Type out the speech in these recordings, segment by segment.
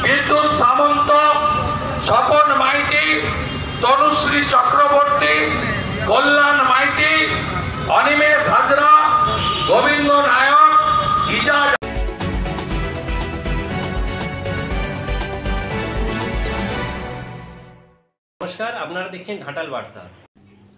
বিদ্যুৎ সামন্ত, স্বপন মাইতি, তনুশ্রী চক্রবর্তী, কল্যাণ মাইতি, অনিমেষ হাজরা, গোবিন্দ নায়ক, ইজাজ। নমস্কার, আপনারা দেখছেন ঘাটাল বার্তা।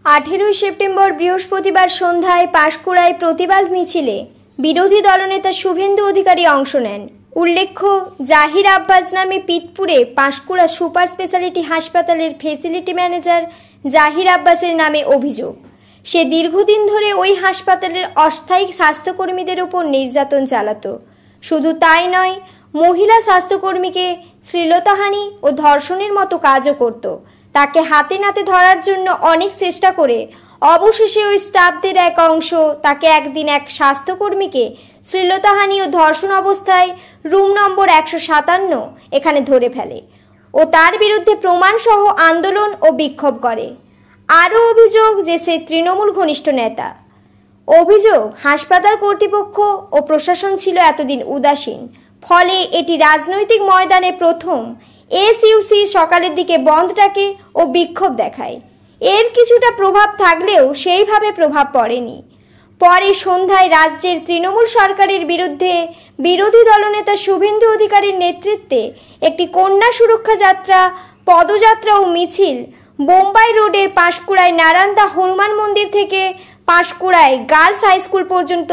18 সেপ্টেম্বর বৃহস্পতিবার সন্ধ্যায় পাঁশকুড়ায় প্রতিবাদ মিছিলে বিরোধী দলনেতা শুভেন্দু অধিকারী অংশ নেন। উল্লেখ্য, জাহির আব্বাস নামে পিতপুরে পাঁশকুড়া সুপার স্পেশালিটি হাসপাতালের ফেসিলিটি ম্যানেজার জাহির আব্বাসের নামে অভিযোগ। সে দীর্ঘদিন ধরে ওই হাসপাতালের অস্থায়ী স্বাস্থ্যকর্মীদের উপর নির্যাতন চালাতো। শুধু তাই নয়, মহিলা স্বাস্থ্যকর্মীকে শ্লীলতাহানি ও ধর্ষণের মতো কাজও করত। তাকে হাতে নাতে ধরার জন্য অনেক চেষ্টা করে অবশেষে ওই স্টাফদের এক অংশ তাকে একদিন এক স্বাস্থ্যকর্মীকে শ্লীলতাহানি ও ধর্ষণ অবস্থায় রুম নম্বর 157 এখানে ধরে ফেলে ও তার বিরুদ্ধে প্রমাণসহ আন্দোলন ও বিক্ষোভ করে। আরও অভিযোগ যে সে তৃণমূল ঘনিষ্ঠ নেতা। অভিযোগ, হাসপাতাল কর্তৃপক্ষ ও প্রশাসন ছিল এতদিন উদাসীন, ফলে এটি রাজনৈতিক ময়দানে প্রথম এসইউসি সকালের দিকে বন্ধ ডাকে ও বিক্ষোভ দেখায়। এর কিছুটা প্রভাব থাকলেও সেইভাবে প্রভাব পড়েনি। পরে সন্ধ্যায় রাজ্যের তৃণমূল সরকারের বিরুদ্ধে বিরোধী দলনেতা শুভেন্দু অধিকারীর নেতৃত্বে একটি কন্যা সুরক্ষা যাত্রা, পদযাত্রা ও মিছিল বোম্বাই রোডের পাঁশকুড়ায় নারায়ণদা হনুমান মন্দির থেকে পাঁশকুড়ায় গার্লস হাই স্কুল পর্যন্ত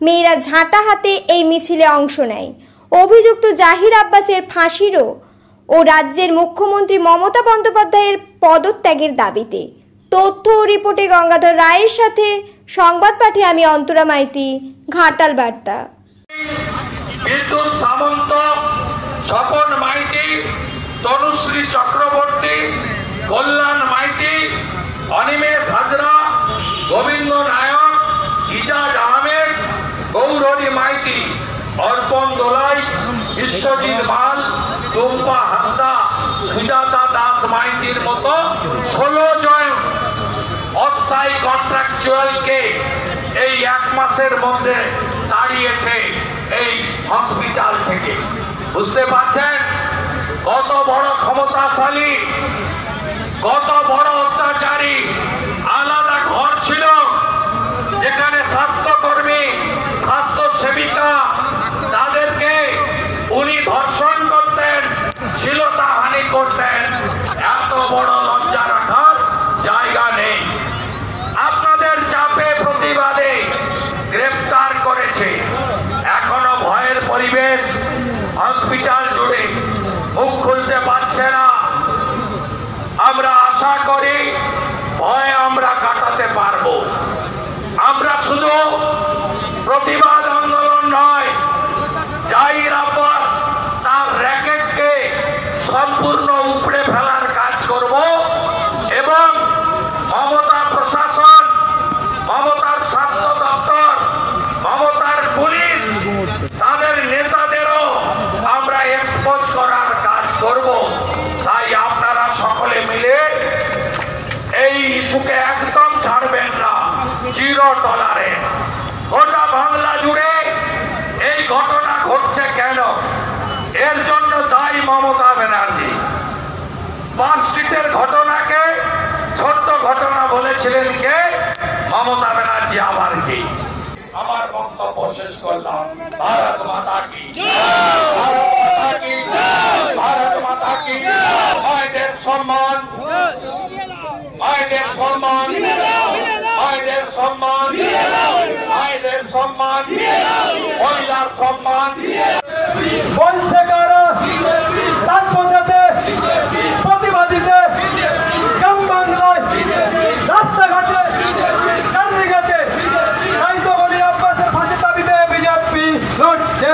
মেয়েরা ঝাঁটা হাতে এই মিছিলে অংশ নেয়। অভিযুক্ত জাহির আব্বাসের ফাঁসিরও ও রাজ্যের মুখ্যমন্ত্রী মমতা বন্দ্যোপাধ্যায়ের পদত্যাগের দাবিতে। তথ্য ও রিপোর্টে গঙ্গাধর রায়ের সাথে সংবাদ পাঠে আমি অন্তরা মাইতি, ঘাটাল বার্তা। বিদ্যুৎ সামন্ত, স্বপন মাইতি, তনুশ্রী চক্রবর্তী, কল্যাণ মাইতি, অনিমেষ হাজরা, গোবিন্দ নায়ক, ইজাজ আহমেদ, গৌরী মাইতি, অর্পণ দোলাই, বিশ্বজিৎ মাল, টুম্পা হাসদা, সুজাতা দাস মাইতির মতো 16 জন অস্থায়ী কন্ট্রাকচুয়ালকে এই 1 মাসের মধ্যে তাড়িয়েছে এই হসপিটাল থেকে। বুঝতে পারছেন কত বড় ক্ষমতাশালী, কত বড় অত্যাচারী। আলাদা ঘর ছিল যেখানে স্বাস্থ্যকর্মী, স্বাস্থ্য সেবিকা তাদেরকে উনি ধর্ষণ করতেন, শ্লীলতাহানি করতেন। এত বড় লজ্জা রাখার জায়গা নেই। আপনাদের চাপে প্রতিবাদে গ্রেফতার করেছে। এখনো ভয়ের পরিবেশ হসপিটাল জুড়ে, মুখ খুলতে পারছে না। আমরা আশা করি ভয় আমরা কাটাতে পারবো। আমরা শুধু প্রতিবাদ আন্দোলন নয়, জাহির আব্বাস তার র্যাকেটকে সম্পূর্ণ উপড়ে ফেলার কাজ করব এবং মমতা প্রশাসন, মমতার স্বাস্থ্য দপ্তর, মমতার পুলিশ, তাদের নেতাদেরও আমরা এক্সপোজ করার কাজ করব। তাই আপনারা সকলে মিলে এই ইস্যুকে একদম ছাড়বেন না, জিরো টলারেন্স। গোটা বাংলা জুড়ে এই ঘটনা ঘটছে কেন? এর জন্য দায়ী মমতা ব্যানার্জি। পার্ক স্ট্রিটের ঘটনাকে ছোট্ট ঘটনা বলেছিলেন কে? মমতা ব্যানার্জি। আবার কি? আমার বক্তব্য শেষ করলাম। ভারত মাতা কি জয়, ভারত মাতা কি জয়, ভারত মাতা কি জয়। মায়েদের সম্মান, মায়েদের সম্মান, মায়েদের সম্মান, মায়েদের সম্মান, মহিলার সম্মান। বলছে কারা? রাজপথেতে, প্রতিবাদীতে, গ্রাম বাংলায়, রাস্তাঘাটে, চারিদিকে। তাই তো বলি আব্বাসের ফাঁসির দাবিতে বিজেপি লড়ছে।